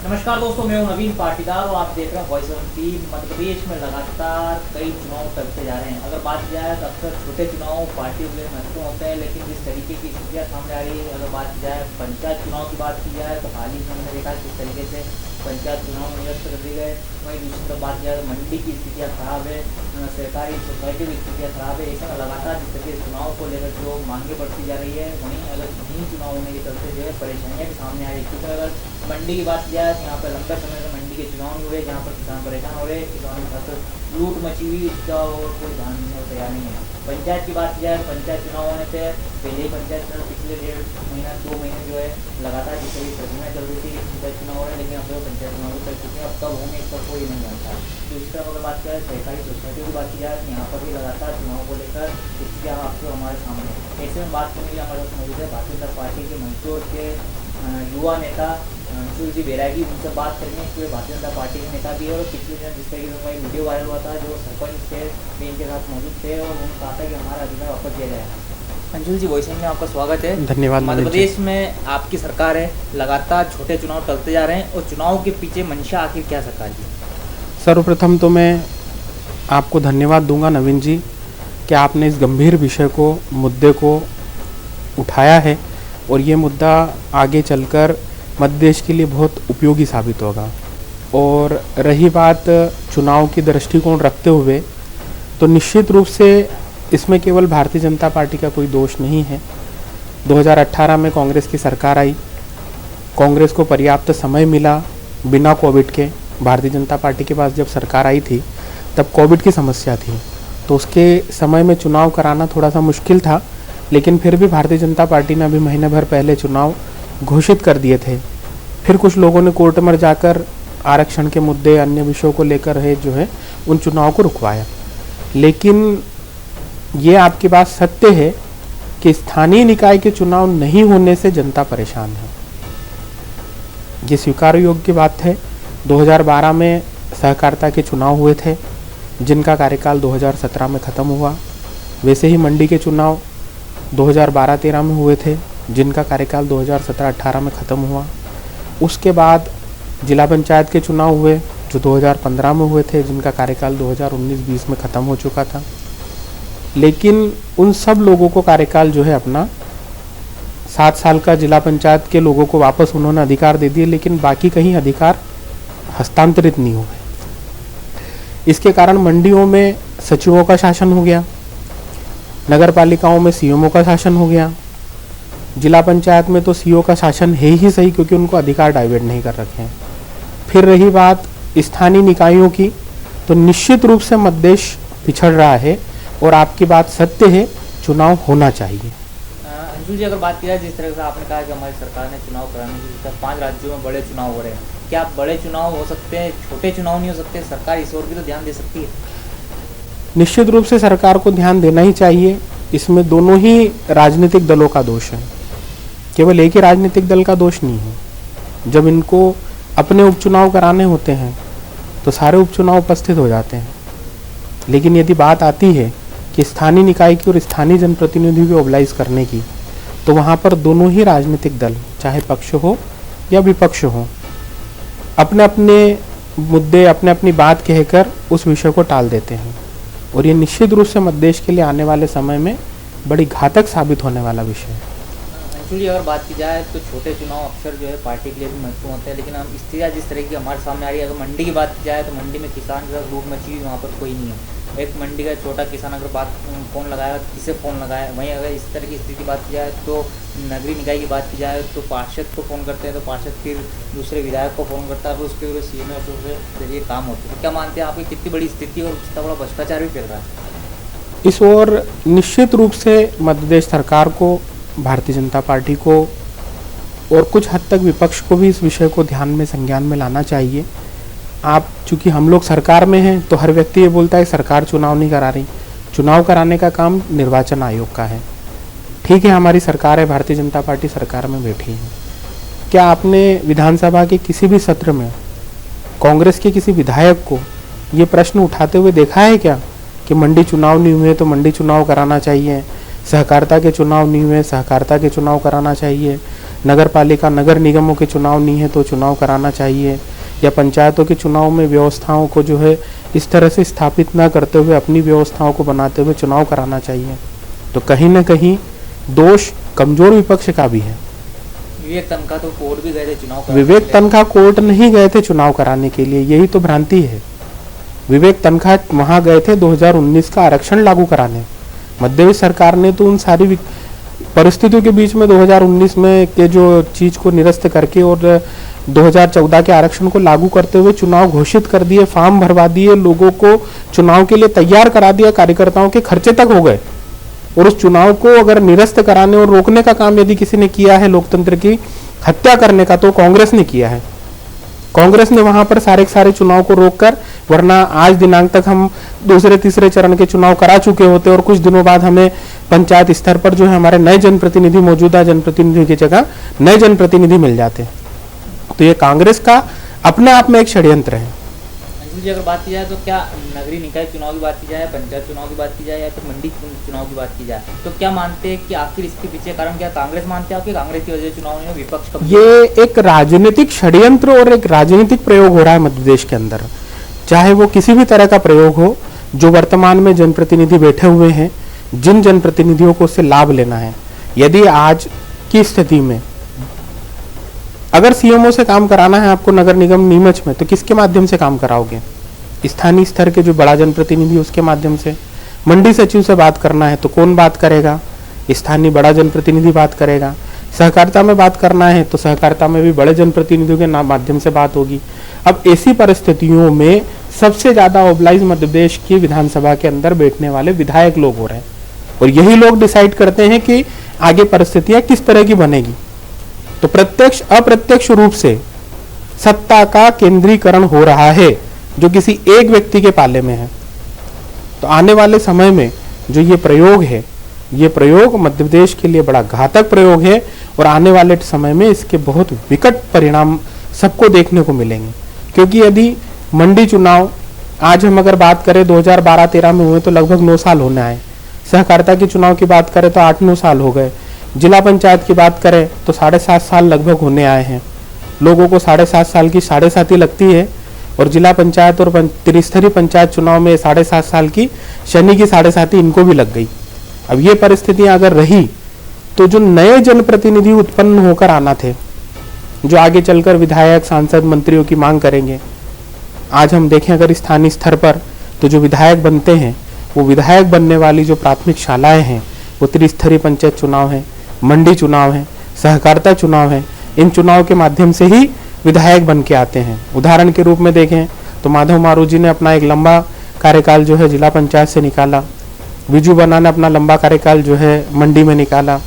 नमस्कार दोस्तों, मैं हूं नवीन पाटीदार और आप देख रहे हैं voice of team. Madhya Pradesh में लगातार कई चुनाव टलते जा रहे हैं। अगर बात की जाए तो अक्सर छोटे चुनाव पार्टियों के लिए महत्वपूर्ण होते हैं, लेकिन जिस तरीके की स्थितियाँ सामने आ रही है, अगर बात की जाए पंचायत चुनाव की बात की जाए तो हाल ही में हमने देखा किस तरीके से पंचायत चुनाव निरस्त कर दिए गए। वहीं दूसरी तरफ बात की जाए तो मंडी की स्थितियाँ खराब है, सरकारी सोसाइटियों की स्थितियाँ खराब है। ऐसे में लगातार जिस तरीके से चुनाव को लेकर जो मांगे बढ़ती जा रही है, वहीं अगर नहीं चुनाव होने के चलते जो है परेशानियाँ भी सामने आ रही है। क्योंकि अगर मंडी की बात की जाए तो यहाँ पर लंबे समय से मंडी के चुनाव नहीं हुए, जहाँ पर किसान परेशान हो रहे हैं, किसानों के साथ लूट मची हुई, इसका और कोई ध्यान देने को तैयार नहीं है। पंचायत की बात की जाए तो पंचायत चुनाव होने से पहले ही पंचायत चुनाव पिछले 1.5-2 महीने जो है लगातार जिस तरीके प्रक्रिया चल रही थी पंचायत चुनाव हो रहे हैं, लेकिन अब जो पंचायत चुनाव भी चल चुके हैं, अब कब होंगे इसका कोई नहीं जानता। दूसरी तरफ अगर बात करें सहकारी सोसाइटियों की बात की जाए तो यहाँ पर भी लगातार चुनाव को लेकर स्थितियाँ आपको हमारे सामने। ऐसे में बात करने के लिए हमारे साथ मौजूद है भारतीय जनता पार्टी के मंदसौर के युवा नेता अंशुल जी बैरागी। उनसे बात करेंगे कि भारतीय जनता पार्टी के नेता भी है और पिछले दिन जिस तरीके से उनका वीडियो वायरल हुआ था, जो सरपंच थे भी इनके साथ मौजूद थे और उन्होंने कहा था कि हमारा अधिकार वापस दिया जाएगा। अंशुल जी, वॉइस में आपका स्वागत है। धन्यवाद। मध्य प्रदेश में आपकी सरकार है, लगातार छोटे चुनाव टलते जा रहे हैं और चुनाव के पीछे मंशा आखिर क्या सरकार की? सर्वप्रथम तो मैं आपको धन्यवाद दूंगा नवीन जी कि आपने इस गंभीर विषय को मुद्दे को उठाया है और ये मुद्दा आगे चलकर मध्य देश के लिए बहुत उपयोगी साबित होगा। और रही बात चुनाव की दृष्टिकोण रखते हुए, तो निश्चित रूप से इसमें केवल भारतीय जनता पार्टी का कोई दोष नहीं है। 2018 में कांग्रेस की सरकार आई, कांग्रेस को पर्याप्त समय मिला बिना कोविड के। भारतीय जनता पार्टी के पास जब सरकार आई थी तब कोविड की समस्या थी, तो उसके समय में चुनाव कराना थोड़ा सा मुश्किल था, लेकिन फिर भी भारतीय जनता पार्टी ने अभी महीने भर पहले चुनाव घोषित कर दिए थे। फिर कुछ लोगों ने कोर्ट में जाकर आरक्षण के मुद्दे अन्य विषयों को लेकर जो है उन चुनाव को रुकवाया। लेकिन ये आपकी बात सत्य है कि स्थानीय निकाय के चुनाव नहीं होने से जनता परेशान है, ये स्वीकार योग्य बात है। 2012 में सहकारिता के चुनाव हुए थे जिनका कार्यकाल 2017 में ख़त्म हुआ। वैसे ही मंडी के चुनाव 2012-13 में हुए थे जिनका कार्यकाल 2017-18 में ख़त्म हुआ। उसके बाद जिला पंचायत के चुनाव हुए जो 2015 में हुए थे, जिनका कार्यकाल 2019-20 में ख़त्म हो चुका था। लेकिन उन सब लोगों को कार्यकाल जो है अपना 7 साल का जिला पंचायत के लोगों को वापस उन्होंने अधिकार दे दिए, लेकिन बाकी कहीं अधिकार हस्तांतरित नहीं हुए। इसके कारण मंडियों में सचिवों का शासन हो गया, नगर पालिकाओं में सीएमओ का शासन हो गया, जिला पंचायत में तो सीओ का शासन है ही सही क्योंकि उनको अधिकार डाइवर्ट नहीं कर रखे हैं। फिर रही बात स्थानीय निकायों की, तो निश्चित रूप से मध्य देश पिछड़ रहा है और आपकी बात सत्य है, चुनाव होना चाहिए। अंशुल जी, अगर बात की जाए जिस तरह से आपने कहा कि हमारी सरकार ने चुनाव कराने की 5 राज्यों में बड़े चुनाव हो रहे हैं, क्या बड़े चुनाव हो सकते हैं, छोटे चुनाव नहीं हो सकते? सरकार इस ओर भी तो ध्यान दे सकती है। निश्चित रूप से सरकार को ध्यान देना ही चाहिए। इसमें दोनों ही राजनीतिक दलों का दोष है, केवल एक ही राजनीतिक दल का दोष नहीं है। जब इनको अपने उपचुनाव कराने होते हैं तो सारे उपचुनाव उपस्थित हो जाते हैं, लेकिन यदि बात आती है कि स्थानीय निकाय की और स्थानीय जनप्रतिनिधियों को मोबिलाइज करने की, तो वहाँ पर दोनों ही राजनीतिक दल, चाहे पक्ष हो या विपक्ष हो, अपने अपने मुद्दे, अपने अपनी बात कहकर उस विषय को टाल देते हैं। और ये निश्चित रूप से मध्य देश के लिए आने वाले समय में बड़ी घातक साबित होने वाला विषय है। एक्चुअली अगर बात की जाए तो छोटे चुनाव अक्सर जो है पार्टी के लिए भी महत्वपूर्ण होते हैं, लेकिन हम स्थितियाँ जिस तरह की हमारे सामने आ रही है, अगर मंडी की बात की जाए तो मंडी में किसान के साथ लूट मची हुई वहाँ पर कोई नहीं है। एक मंडी का छोटा किसान अगर फ़ोन लगाया किसे फ़ोन लगाए, वहीं अगर इस तरह की स्थिति बात की जाए तो नगरीय निकाय की बात की जाए तो पार्षद को फ़ोन करते हैं, तो पार्षद फिर दूसरे विधायक को फ़ोन करता है, उसके लिए सीएम के जरिए काम होते हैं। क्या मानते हैं आपकी कितनी बड़ी स्थिति और कितना बड़ा भ्रष्टाचार भी फैल रहा है? इस ओर निश्चित रूप से मध्य प्रदेश सरकार को, भारतीय जनता पार्टी को और कुछ हद तक विपक्ष को भी इस विषय को ध्यान में, संज्ञान में लाना चाहिए। आप चूंकि हम लोग सरकार में हैं तो हर व्यक्ति ये बोलता है सरकार चुनाव नहीं करा रही। चुनाव कराने का काम निर्वाचन आयोग का है। ठीक है, हमारी सरकार है, भारतीय जनता पार्टी सरकार में बैठी है। क्या आपने विधानसभा के किसी भी सत्र में कांग्रेस के किसी विधायक को ये प्रश्न उठाते हुए देखा है क्या कि मंडी चुनाव नहीं हुए तो मंडी चुनाव कराना चाहिए, सहकारिता के चुनाव नहीं हुए, सहकारिता के चुनाव कराना चाहिए, नगर पालिका नगर निगमों के चुनाव नहीं है तो चुनाव कराना चाहिए, या पंचायतों के चुनाव में व्यवस्थाओं को जो है इस तरह से स्थापित ना करते हुए अपनी व्यवस्थाओं को बनाते हुए चुनाव कराना चाहिए। तो कहीं ना कहीं दोष कमजोर विपक्ष का भी है। विवेक तनखा तो कोर्ट भी गए थे चुनाव विवेक तनखा कोर्ट नहीं गए थे चुनाव कराने के लिए, यही तो भ्रांति है। विवेक तनखा वहां गए थे 2019 का आरक्षण लागू कराने। मध्य प्रदेश सरकार ने तो उन सारी परिस्थितियों के बीच में 2019 में के जो चीज को निरस्त करके और 2014 के आरक्षण को लागू करते हुए चुनाव घोषित कर दिए, फॉर्म भरवा दिए, लोगों को चुनाव के लिए तैयार करा दिया, कार्यकर्ताओं के खर्चे तक हो गए। और उस चुनाव को अगर निरस्त कराने और रोकने का काम यदि किसी ने किया है, लोकतंत्र की हत्या करने का, तो कांग्रेस ने किया है। कांग्रेस ने वहां पर सारे चुनाव को रोककर, वरना आज दिनांक तक हम दूसरे तीसरे चरण के चुनाव करा चुके होते और कुछ दिनों बाद हमें पंचायत स्तर पर जो है हमारे नए जनप्रतिनिधि, मौजूदा जनप्रतिनिधि की जगह नए जनप्रतिनिधि मिल जाते। तो ये कांग्रेस का अपने आप में एक षड्यंत्र है। अंशुल जी, अगर बात की जाए तो क्या नगरीय निकाय चुनाव की बात की जाए, पंचायत चुनाव की बात की जाए या फिर मंडी चुनाव की बात की जाए, तो क्या मानते हैं कि आखिर इसके पीछे कारण क्या कांग्रेस मानते हैं, आपके कांग्रेस की वजह से चुनाव नहीं हो, विपक्ष का? ये एक राजनीतिक षड्यंत्र और एक राजनीतिक प्रयोग हो रहा है मध्य प्रदेश के अंदर, चाहे वो किसी भी तरह का प्रयोग हो। जो वर्तमान में जनप्रतिनिधि बैठे हुए हैं, जिन जनप्रतिनिधियों को उससे लाभ लेना है, यदि आज की स्थिति में अगर सीएमओ से काम कराना है आपको नगर निगम नीमच में, तो किसके माध्यम से काम कराओगे? स्थानीय स्तर के जो बड़ा जनप्रतिनिधि उसके माध्यम से। मंडी सचिव से बात करना है तो कौन बात करेगा? स्थानीय बड़ा जनप्रतिनिधि बात करेगा। सहकारिता में बात करना है तो सहकारिता में भी बड़े जनप्रतिनिधियों के माध्यम से बात होगी। अब ऐसी परिस्थितियों में सबसे ज्यादा ओबलाइज मध्य प्रदेश की विधानसभा के अंदर बैठने वाले विधायक लोग हो रहे हैं, और यही लोग डिसाइड करते हैं कि आगे परिस्थितियां किस तरह की बनेगी। तो प्रत्यक्ष अप्रत्यक्ष रूप से सत्ता का केंद्रीकरण हो रहा है जो किसी एक व्यक्ति के पाले में है। तो आने वाले समय में जो ये प्रयोग है, ये प्रयोग मध्य प्रदेश के लिए बड़ा घातक प्रयोग है, और आने वाले समय में इसके बहुत विकट परिणाम सबको देखने को मिलेंगे। क्योंकि यदि मंडी चुनाव आज हम अगर बात करें 2012-13 में हुए तो लगभग 9 साल होने आए। सहकारिता के चुनाव की बात करें तो 8-9 साल हो गए। जिला पंचायत की बात करें तो 7.5 साल लगभग होने आए हैं। लोगों को 7.5 साल की 7.5 ही लगती है, और जिला पंचायत और त्रिस्तरीय पंचायत चुनाव में 7.5 साल की शनि की 7.5 इनको भी लग गई। अब ये परिस्थितियां अगर रही तो जो नए जनप्रतिनिधि उत्पन्न होकर आना थे, जो आगे चलकर विधायक, सांसद, मंत्रियों की मांग करेंगे, आज हम देखें अगर स्थानीय स्तर पर तो जो विधायक बनते हैं, वो विधायक बनने वाली जो प्राथमिक शालाएं हैं वो त्रिस्तरीय पंचायत चुनाव है, मंडी चुनाव है, सहकारिता चुनाव है। इन चुनाव के माध्यम से ही विधायक बन के आते हैं। उदाहरण के रूप में देखें तो माधव मारू जी ने अपना एक लंबा कार्यकाल जो है जिला पंचायत से निकाला। विजू बन्ना ने अपना लंबा कार्यकाल जो है मंडी में निकाला।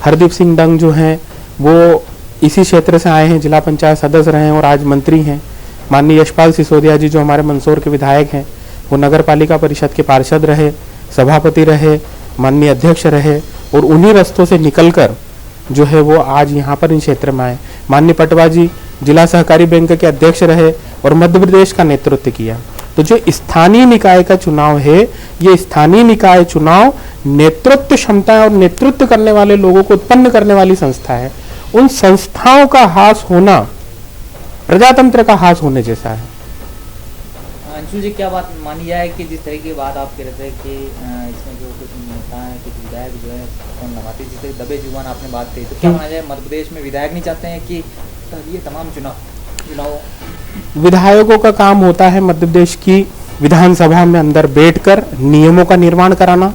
हरदीप सिंह डंग जो हैं वो इसी क्षेत्र से आए हैं, जिला पंचायत सदस्य रहे हैं और आज मंत्री हैं। माननीय यशपाल सिसोदिया जी जो हमारे मंदसौर के विधायक हैं, वो नगर पालिका परिषद के पार्षद रहे, सभापति रहे, माननीय अध्यक्ष रहे, और उन्हीं रास्तों से निकलकर जो है वो आज यहाँ पर इन क्षेत्र में आए। माननीय पटवा जी जिला सहकारी बैंक के अध्यक्ष रहे और मध्य प्रदेश का नेतृत्व किया। तो जो स्थानीय निकाय का चुनाव है, ये स्थानीय निकाय चुनाव नेतृत्व क्षमता और नेतृत्व करने वाले लोगों को उत्पन्न करने वाली संस्था है। उन संस्थाओं का हास होना प्रजातंत्र का हास होने जैसा है। अंशुल जी, क्या बात मानी जाए कि जिस तरह की बात आप कह रहे थे कि इसमें जो कुछ नेता है, कुछ विधायक जो है फोन लगाते, जिस तरह दबे जुबान आपने बात कही, तो क्या माना जाए मध्य प्रदेश में विधायक नहीं चाहते हैं कि ये तमाम चुनाव विधायकों का काम होता है मध्य प्रदेश की विधानसभा में अंदर बैठकर नियमों का निर्माण कराना।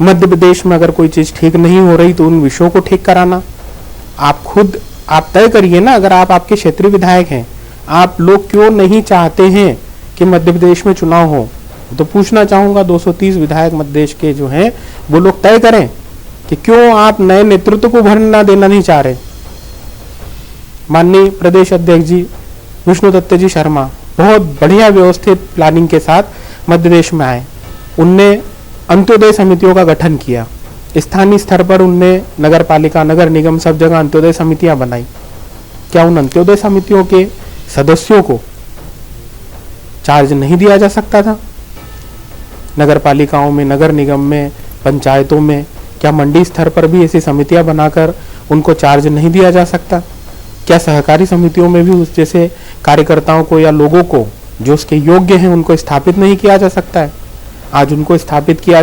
मध्य प्रदेश में अगर कोई चीज ठीक नहीं हो रही तो उन विषयों को ठीक कराना। आप खुद आप तय करिए ना, अगर आप आपके क्षेत्रीय विधायक हैं, आप लोग क्यों नहीं चाहते हैं कि मध्य प्रदेश में चुनाव हो? तो पूछना चाहूंगा 230 विधायक मध्य प्रदेश के जो हैं वो लोग तय करें कि क्यों आप नए नेतृत्व को भरना देना नहीं चाह रहे। माननीय प्रदेश अध्यक्ष जी विष्णु दत्त जी शर्मा बहुत बढ़िया व्यवस्थित प्लानिंग के साथ मध्य प्रदेश में आए। उनने अंत्योदय समितियों का गठन किया। स्थानीय स्तर पर उनने नगर पालिका, नगर निगम सब जगह अंत्योदय समितियां बनाई। क्या उन अंत्योदय समितियों के सदस्यों को चार्ज नहीं दिया जा सकता था? नगर पालिकाओं में, नगर निगम में, पंचायतों में, क्या मंडी स्तर पर भी ऐसी समितियां बनाकर उनको चार्ज नहीं दिया जा सकता? क्या सहकारी समितियों में भी उस जैसे कार्यकर्ताओं को या लोगों को जो उसके योग्य हैं उनको स्थापित नहीं किया जा सकता है? आज उनको स्थापित किया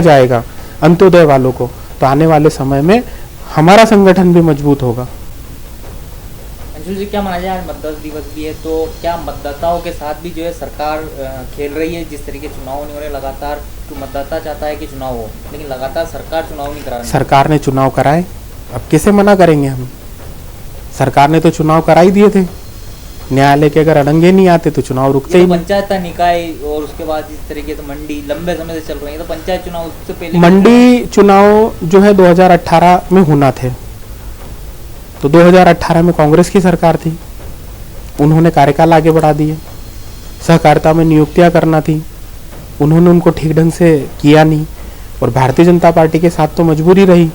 जाएगा अंत्योदय वालों को, तो आने वाले समय में हमारा संगठन भी मजबूत होगा। अंशुल जी, क्या माना जाए आज मतदाता दिवस भी है, तो क्या मतदाताओं के साथ भी जो है सरकार खेल रही है? जिस तरीके चुनाव नहीं हो रहे लगातार, तो मतदाता चाहता है कि चुनाव हो, लेकिन लगातार सरकार चुनाव नहीं करा रही। सरकार ने चुनाव कराए, अब कैसे मना करेंगे हम? सरकार ने तो चुनाव करा ही दिए थे। न्यायालय के अगर अड़ंगे नहीं आते तो चुनाव रुकते ही नहीं। पंचायत निकाय और उसके बाद इस तरीके से मंडी लंबे समय से चल रही है, तो पंचायत चुनाव उससे पहले मंडी चुनाव जो है 2018 में होना थे, तो 2018 में कांग्रेस की सरकार थी, उन्होंने कार्यकाल आगे बढ़ा दिए। सहकारिता में नियुक्तियां करना थी, उन्होंने उनको ठीक ढंग से किया नहीं। और भारतीय जनता पार्टी के साथ तो मजबूरी रही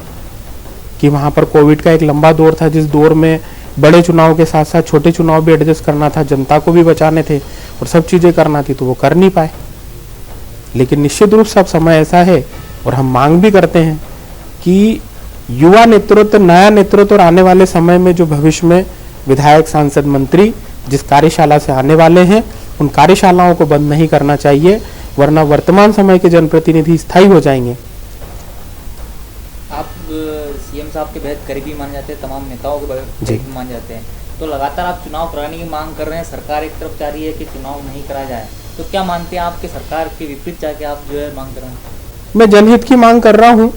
कि वहां पर कोविड का एक लंबा दौर था, जिस दौर में बड़े चुनाव के साथ साथ छोटे चुनाव भी एडजस्ट करना था, जनता को भी बचाने थे और सब चीजें करना थी, तो वो कर नहीं पाए। लेकिन निश्चित रूप से अब समय ऐसा है और हम मांग भी करते हैं कि युवा नेतृत्व, नया नेतृत्व और आने वाले समय में जो भविष्य में विधायक, सांसद, मंत्री जिस कार्यशाला से आने वाले हैं, उन कार्यशालाओं को बंद नहीं करना चाहिए, वरना वर्तमान समय के जनप्रतिनिधि स्थायी हो जाएंगे। आप सीएम साहब के बेहद करीबी माने जाते हैं, तमाम नेताओं के बेहद करीबी माने जाते हैं, तो लगातार आप चुनाव कराने की मांग कर रहे हैं, सरकार एक तरफ चाह रही है कि चुनाव नहीं करा जाए, तो क्या मानते हैं आपके सरकार के विपरीत जाके आप जो है मांग कर रहे हैं? मैं जनहित की मांग कर रहा हूँ,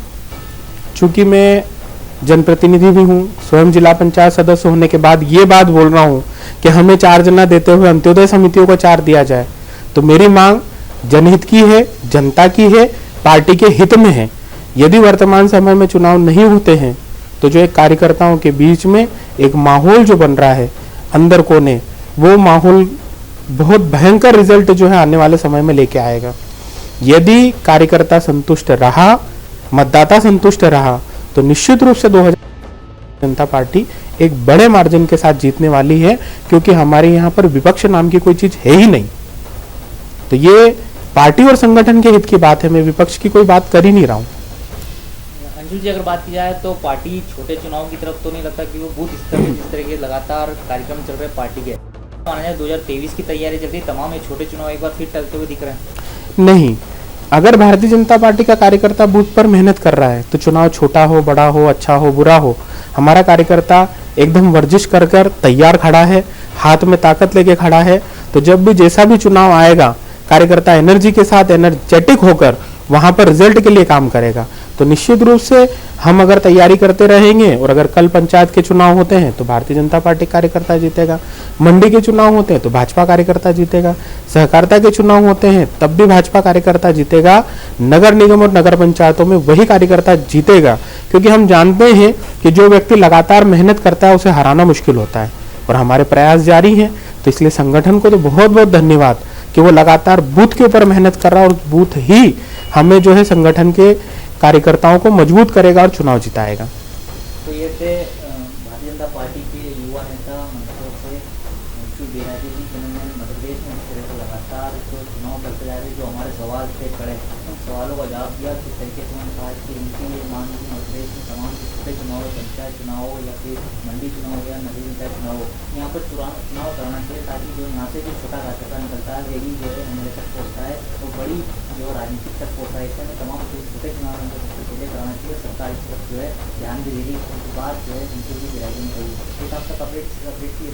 चूंकि मैं जनप्रतिनिधि भी हूँ, स्वयं जिला पंचायत सदस्य होने के बाद ये बात बोल रहा हूँ कि हमें चार्ज न देते हुए अंत्योदय समितियों को चार्ज दिया जाए। तो मेरी मांग जनहित की है, जनता की है, पार्टी के हित में है। यदि वर्तमान समय में चुनाव नहीं होते हैं तो जो एक कार्यकर्ताओं के बीच में एक माहौल जो बन रहा है अंदर कोने, वो माहौल बहुत भयंकर रिजल्ट जो है आने वाले समय में लेके आएगा। यदि कार्यकर्ता संतुष्ट रहा, मतदाता संतुष्ट रहा, तो निश्चित रूप से 2000 जनता पार्टी एक बड़े मार्जिन के साथ जीतने वाली है, क्योंकि हमारे यहाँ पर विपक्ष नाम की कोई चीज है ही नहीं। तो ये पार्टी और संगठन के हित की बात है, मैं विपक्ष की कोई बात कर ही नहीं रहा हूँ। अंशुल जी, अगर बात की जाए तो पार्टी छोटे चुनाव की तरफ तो नहीं लगता कि वो बूथ स्तर पर जिस तरह के लगातार कार्यक्रम चल रहे हैं पार्टी के, माना जाए 2023 की तैयारी चल रही है, तमाम ये छोटे चुनाव एक बार फिर टलते हुए दिख रहे हैं? नहीं, अगर भारतीय जनता पार्टी का कार्यकर्ता बूथ पर मेहनत कर रहा है तो चुनाव छोटा हो, बड़ा हो, अच्छा हो, बुरा हो, हमारा कार्यकर्ता एकदम वर्जिश कर कर तैयार खड़ा है, हाथ में ताकत लेके खड़ा है। तो जब भी जैसा भी चुनाव आएगा, कार्यकर्ता एनर्जी के साथ, एनर्जेटिक होकर वहां पर रिजल्ट के लिए काम करेगा। तो निश्चित रूप से हम अगर तैयारी करते रहेंगे और अगर कल पंचायत के चुनाव होते हैं तो भारतीय जनता पार्टी कार्यकर्ता जीतेगा, मंडी के चुनाव होते हैं तो भाजपा कार्यकर्ता जीतेगा, सहकारिता के चुनाव होते हैं तब भी भाजपा कार्यकर्ता जीतेगा, नगर निगम और नगर पंचायतों में वही कार्यकर्ता जीतेगा। क्योंकि हम जानते हैं कि जो व्यक्ति लगातार मेहनत करता है उसे हराना मुश्किल होता है, और हमारे प्रयास जारी हैं। तो इसलिए संगठन को तो बहुत बहुत धन्यवाद कि वो लगातार बूथ के ऊपर मेहनत कर रहा है, और बूथ ही हमें जो है संगठन के कार्यकर्ताओं को मजबूत करेगा और चुनाव जिताएगा। तो ये थे भारतीय जनता पार्टी के युवा नेता अंशुल बेरागी जी, जिन्होंने मध्य प्रदेश में इस तरह से लगातार जो चुनाव करते जा रहे, जो हमारे सवाल थे खड़े, उन सवालों का जवाब दिया। किस तरीके से उन्होंने कहा कि उनकी ये मांग की मध्य प्रदेश में तमाम छोटे चुनाव, पंचायत चुनाव हो या फिर मंडी चुनाव हो या नगर निकाय चुनाव हो, यहाँ पर चुनाव कराना चाहिए, ताकि जो यहाँ से जो छोटा कार्यकर्ता निकलता है वही जो है हमारे तक पहुँचता है, तो बड़ी जो राजनीतिक तक पहुँचता है। इसमें तमाम छोटे चुनाव उनको सबसे पहले कराना चाहिए। सरकार इस तरफ जो है ध्यान भी देगी, उसके बाद जो है उनकी भी गिराई नहीं कही। एक आप तक अपडेट की